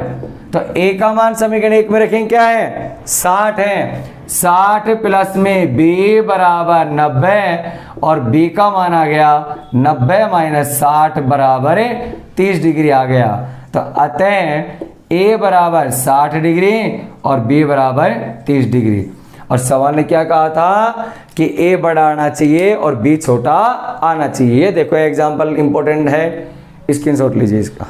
Speaker 1: तो a का मान समीकरण 1 में रखेंगे क्या है 60 है, 60 प्लस में b बराबर 90 और b का मान आ गया 90 माइनस 60 बराबर 30 डिग्री आ गया। तो अतः a बराबर 60 डिग्री और b बराबर 30 डिग्री। और सवाल ने क्या कहा था कि a बड़ा आना चाहिए और b छोटा आना चाहिए। देखो एग्जाम्पल इंपॉर्टेंट है, स्क्रीनशॉट लीजिए इसका।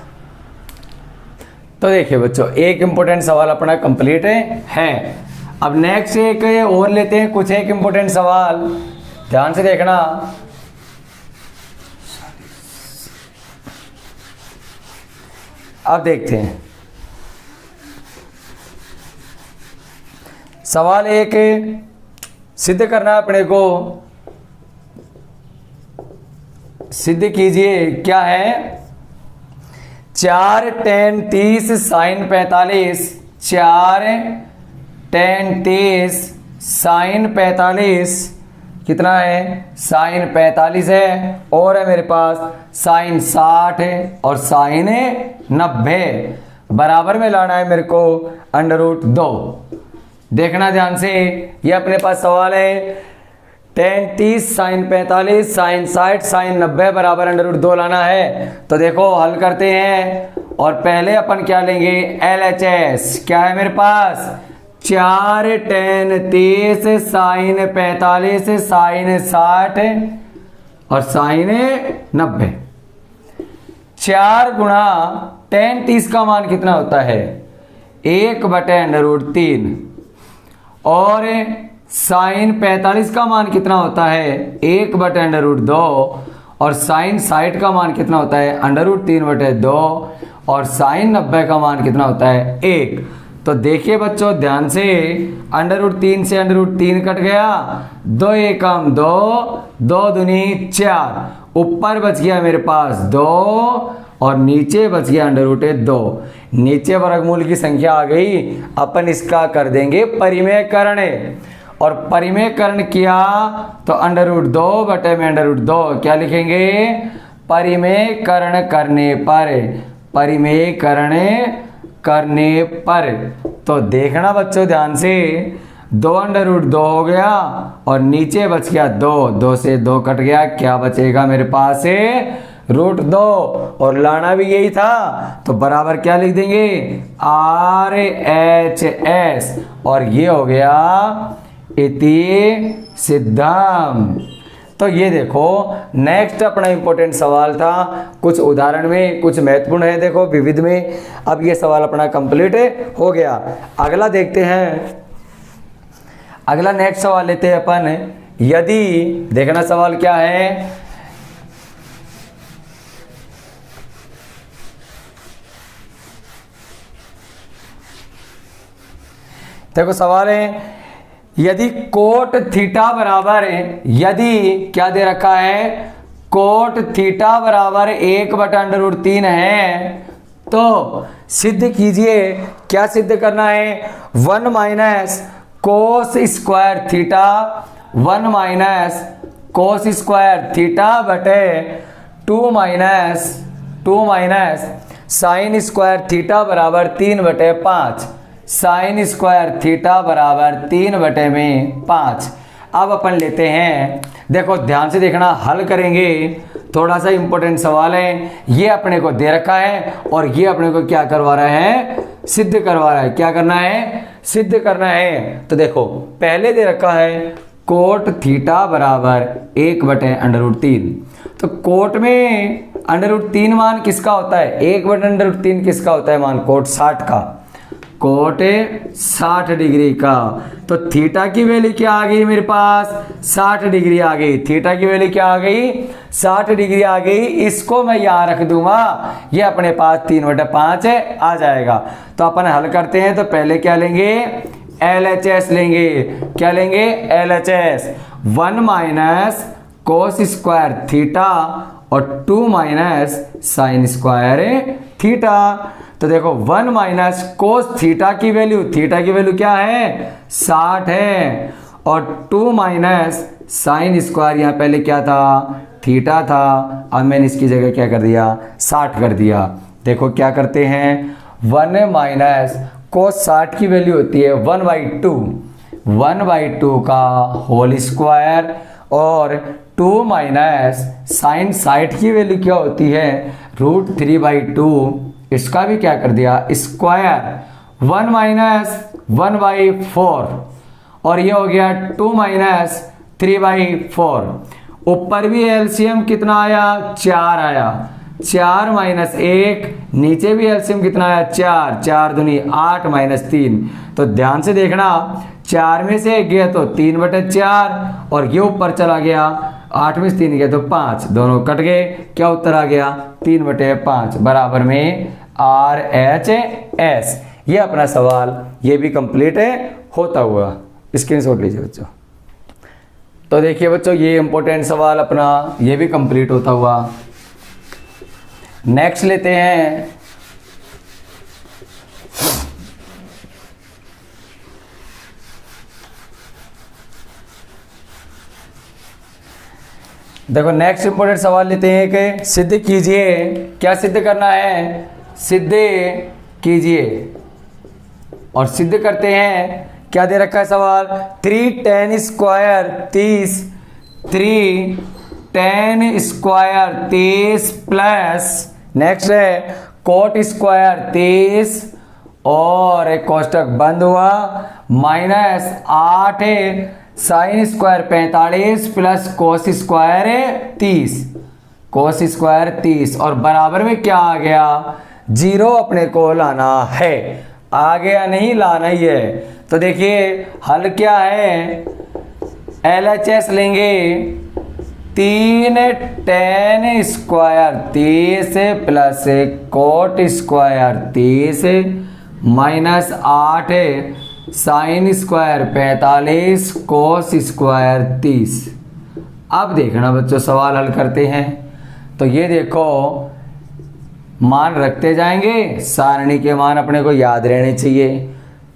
Speaker 1: तो देखिए बच्चों, एक इंपॉर्टेंट सवाल अपना कंप्लीट है। अब नेक्स्ट एक और लेते हैं कुछ एक इंपॉर्टेंट सवाल, ध्यान से देखना। अब देखते हैं सवाल एक सिद्ध करना अपने को। सिद्ध कीजिए, क्या है 4 tan 30 sin 45, 4 tan 30 sin 45 कितना है sin 45 है, और है मेरे पास sin 60 है और sin 90 बराबर में लाना है मेरे को √2। देखना ध्यान से, ये अपने पास सवाल है tan 30 sin 45 sin 60 sin 90 बराबर √2 लाना है। तो देखो हल करते हैं, और पहले अपन क्या लेंगे LHS। क्या है मेरे पास 4 tan 30 sin 45 sin 60 और sin 90, 4 गुणा tan 30 का मान कितना होता है 1/√3 और sin 45 का मान कितना होता है 1/√2 और sin 60 का मान कितना होता है √3/2 और sin 90 का मान कितना होता है 1। तो देखिए बच्चों ध्यान से, √3 से √3 कट गया, 2 एकम 2, 2 दूनी 4, ऊपर बच गया मेरे पास 2 और नीचे बच गया √2। नीचे वर्गमूल की संख्या आ गई, अपन इसका कर देंगे परिमेयकरण। और परिमेयकरण किया तो √2 बटे में √2 क्या लिखेंगे, परिमेयकरण करने पर, परिमेयकरण करने पर। तो देखना बच्चों ध्यान से, 2 √2 हो गया और नीचे बच गया 2, 2 से 2 कट गया, क्या बचेगा मेरे पास √2 और लाना भी यही था तो बराबर क्या लिख देंगे RHS और ये हो गया इति सिद्धम। तो ये देखो नेक्स्ट अपना इंपॉर्टेंट सवाल था, कुछ उदाहरण में कुछ महत्वपूर्ण है देखो विविध में। अब ये सवाल अपना कंप्लीट हो गया। अगला देखते हैं, अगला नेक्स्ट सवाल लेते हैं अपन। यदि देखना सवाल क्या है, देखो सवाल है यदि कोट थीटा बराबर है, यदि क्या दे रखा है, कोट थीटा बराबर 1/√3 है तो सिद्ध कीजिए। क्या सिद्ध करना है, 1 minus cos square theta, 1 minus cos square theta बटे 2 माइनस साइन स्क्वायर थीटा बराबर 3/5, साइन स्क्वायर थीटा बराबर 3/5। अब अपन लेते हैं, देखो ध्यान से देखना, हल करेंगे, थोड़ा सा इंपॉर्टेंट सवाल है। ये अपने को दे रखा है और ये अपने को क्या करवा रहा है, सिद्ध करवा रहा है। क्या करना है, सिद्ध करना है। तो देखो पहले दे रखा है कोट थीटा बराबर 1/√3। तो कोट में √3 मान किसका होता है, 1/√3 किसका होता है मान, कोट 60 का, कोट 60 डिग्री का। तो थीटा की वैल्यू क्या आ गई मेरे पास, 60 डिग्री आ गई। थीटा की वैल्यू क्या आ गई, 60 डिग्री आ गई। इसको मैं यहाँ रख दूंगा, ये अपने पास 3/5 आ जाएगा। तो अपन हल करते हैं, तो पहले क्या लेंगे, LHS लेंगे। क्या लेंगे, LHS। 1 minus cos square theta और 2 माइनस साइन स्क्वायर थीटा। तो देखो 1 माइनस कोस थीटा की वैल्यू, थीटा की वैल्यू क्या है 60 है, और 2 माइनस साइन स्क्वायर, यहाँ पहले क्या था थीटा था, अब मैंने इसकी जगह क्या कर दिया 60 कर दिया। देखो क्या करते हैं, 1 माइनस कोस 60 की वैल्यू होती है 1/2 का होल स्क्वायर, और 2 माइनस साइन 60 की वैल्यू क्या होती है √3/2, इसका भी क्या कर दिया स्क्वायर, 1 माइनस 1/4 और ये हो गया 2 माइनस 3/4। ऊपर भी एलसीएम कितना आया 4 आया, 4 माइनस 1, नीचे भी एलसीएम कितना आया 4, 4 दूनी 8 माइनस 3। तो ध्यान से देखना, 4 में से 1 गया तो 3/4 और ये ऊपर चला गया, 8 में से 3 गया तो 5, दोनों कट गए, क्या उत्तर आ गया 3/5 बराबर में RHS। ये अपना सवाल ये भी कंप्लीट है होता हुआ, स्क्रीनशॉट लीजिए बच्चों। तो देखिए बच्चों ये इंपॉर्टेंट सवाल अपना ये भी कंप्लीट होता हुआ। नेक्स्ट लेते हैं, देखो नेक्स्ट इंपॉर्टेंट सवाल लेते हैं कि सिद्ध कीजिए। क्या सिद्ध करना है, सिद्ध कीजिए, और सिद्ध करते हैं। क्या दे रखा है सवाल, 3 tan square 30, 3 tan square 30 plus next है कोट स्क्वायर 30 और एक कोष्टक बंद हुआ minus 8 sine square 45 plus cos square 30, cos square 30 और बराबर में क्या आ गया 0 अपने को लाना है, आ गया नहीं लाना ही है। तो देखिए हल क्या है, LHS लेंगे, 3 tan square 30 plus coat square 30 minus 8 sine square 45 cos square 30। अब देखना बच्चों सवाल हल करते हैं। तो ये देखो मान रखते जाएंगे, सारणी के मान अपने को याद रहने चाहिए।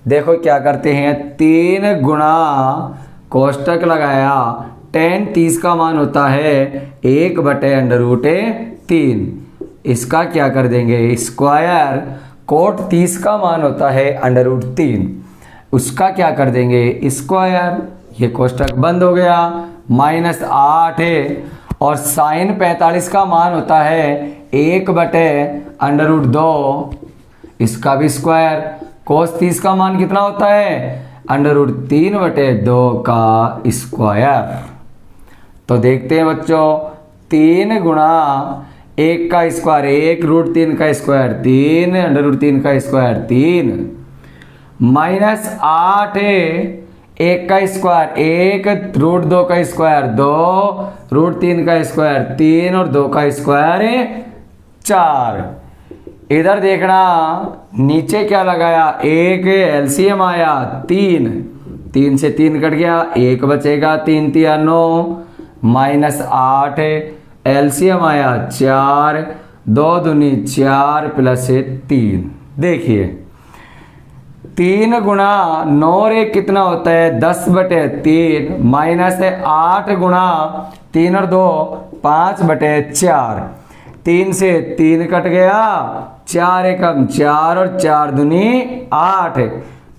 Speaker 1: देखो क्या करते हैं, 3 गुणा कोष्टक लगाया, tan 30 का मान होता है 1/√3। इसका क्या कर देंगे स्क्वायर, कोट 30 का मान होता है √3, उसका क्या कर देंगे स्क्वायर। ये कोष्टक बंद हो गया, -8 है। और साइन 45 का मान होता है 1/√2, इसका भी स्क्वायर। कोस 30 का मान कितना होता है √3/2 का स्क्वायर। तो देखते हैं बच्चों, 3 गुणा 1 का स्क्वायर 1√3 का स्क्वायर 3, √3 का स्क्वायर 3, -8 है 1 का स्क्वायर 1, √2 का स्क्वायर 2, √3 का स्क्वायर 3 और 2 का स्क्वायर 4। इधर देखना नीचे क्या लगाया, 1 एलसीएम आया 3, 3 से 3 कट गया, 1 बचेगा, 3 3 9, -8 एलसीएम आया 4, 2 दूनी 4 प्लस 3। देखिए 3 गुणा 9 रे कितना होता है 10/3, -8 गुणा 3 और 2 5/4, 3 से 3 कट गया, 4 एकम 4 और 4 दूनी 8,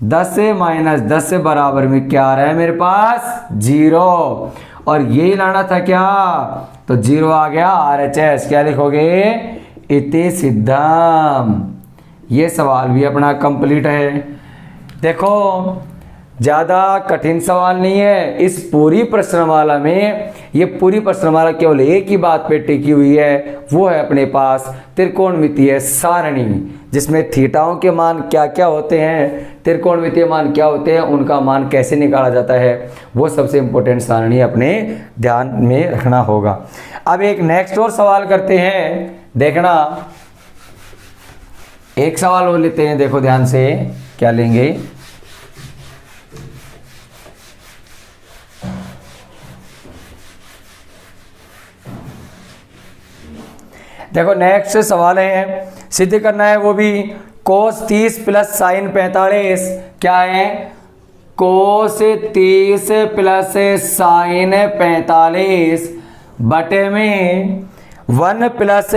Speaker 1: 10 से -10 से बराबर में क्या आ रहा है मेरे पास 0। और यही लाना था क्या, तो 0 आ गया। RHS क्या लिखोगे इति सिद्धम। ये सवाल भी अपना कंप्लीट है। देखो ज़्यादा कठिन सवाल नहीं है इस पूरी प्रश्नमाला में। ये पूरी प्रश्नमाला केवल एक ही बात पे टिकी हुई है, वो है अपने पास त्रिकोणमितीय सारणी, जिसमें थीटाओं के मान क्या क्या होते हैं, त्रिकोणमितीय मान क्या होते हैं, उनका मान कैसे निकाला जाता है, वो सबसे इम्पोर्टेंट सारणी अपने ध्यान में रखना होगा। अब एक नेक्स्ट और सवाल करते हैं, देखना एक सवाल और लेते हैं। देखो ध्यान से क्या लेंगे, देखो नेक्स्ट सवाल है, सिद्ध करना है वो भी कोस 30 प्लस साइन 45। क्या है कोस 30 प्लस साइन 45 बटे में 1 plus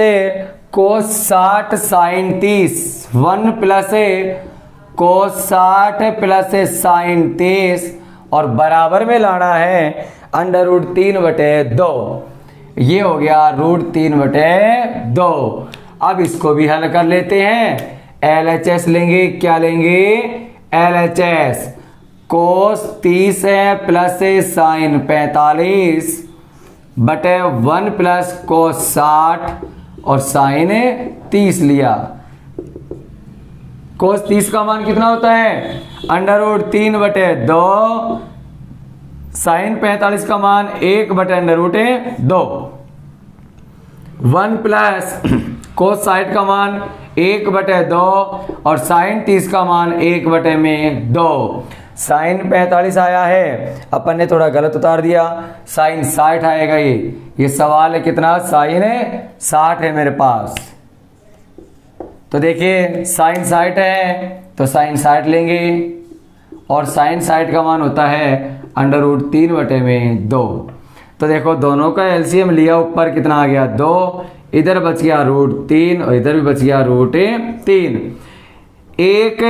Speaker 1: cos 60 sine 30, 1 plus cos 60 plus sine 30 और बराबर में लाना है √3/2। ये हो गया √3/2। अब इसको भी हल कर लेते हैं। LHS लेंगे, क्या लेंगे LHS, कोस 30 है प्लस साइन 45 बटे 1 प्लस कोस 60 और साइन 30 लिया। कोस 30 का मान कितना होता है √3/2, साइन 45 का मान 1/√2, 1 प्लस कोस 60 का मान 1/2 और साइन 30 का मान 1/2। साइन 45 आया है, अपन ने थोड़ा गलत उतार दिया, साइन 60 आएगा। ये सवाल है कितना, साइन 60 है मेरे पास। तो देखिए साइन 60 है तो साइन 60 लेंगे और साइन 60 का मान होता है √3/2। तो देखो दोनों का एलसीएम लिया, ऊपर कितना आ गया 2, इधर बच गया √3 और इधर भी बच गया √3। 1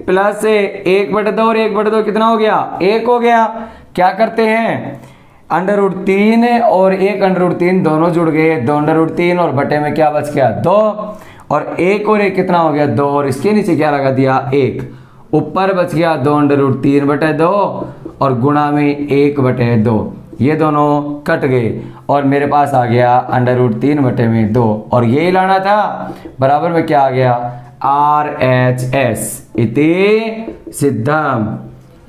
Speaker 1: प्लस 1/2 और 1/2 कितना हो गया 1 हो गया। क्या करते हैं √3 और 1 √3 दोनों जुड़ गए, 2 √3 और बटे में क्या बच गया 2 और 1 और 1 कितना हो गया 2 और इसके नीचे क्या लगा दिया 1, ऊपर बच गया 2 √3/2 और गुणा में 1/2। ये दोनों कट गए और मेरे पास आ गया √3/2 और यही लाना था। बराबर में क्या आ गया RHS इति सिद्धम।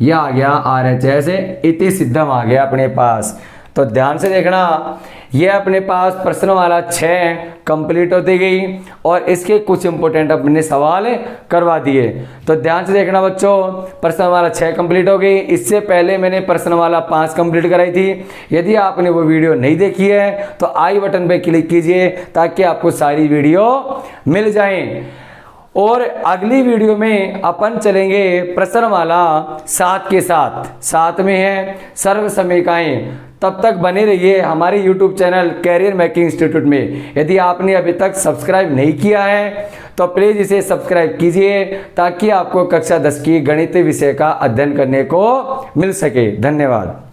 Speaker 1: यह आ गया RHS इति सिद्धम आ गया अपने पास। तो ध्यान से देखना, ये अपने पास प्रश्नमाला 6 कंप्लीट होती गई और इसके कुछ इंपॉर्टेंट अपने सवाल करवा दिए। तो ध्यान से देखना बच्चों, प्रश्नमाला 6 कंप्लीट हो गई। इससे पहले मैंने प्रश्नमाला 5 कंप्लीट कराई थी। यदि आपने वो वीडियो नहीं देखी है तो आई बटन पे क्लिक कीजिए ताकि आपको सारी वीडियो मिल जाए। और अगली वीडियो में अपन चलेंगे प्रश्नमाला 7 के साथ में है सर्व समीकाएं। तब तक बने रहिए हमारे YouTube channel career making institute में। यदि आपने अभी तक सब्सक्राइब नहीं किया है तो प्लीज़ इसे सब्सक्राइब कीजिए ताकि आपको कक्षा 10 की गणित विषय का अध्ययन करने को मिल सके। धन्यवाद।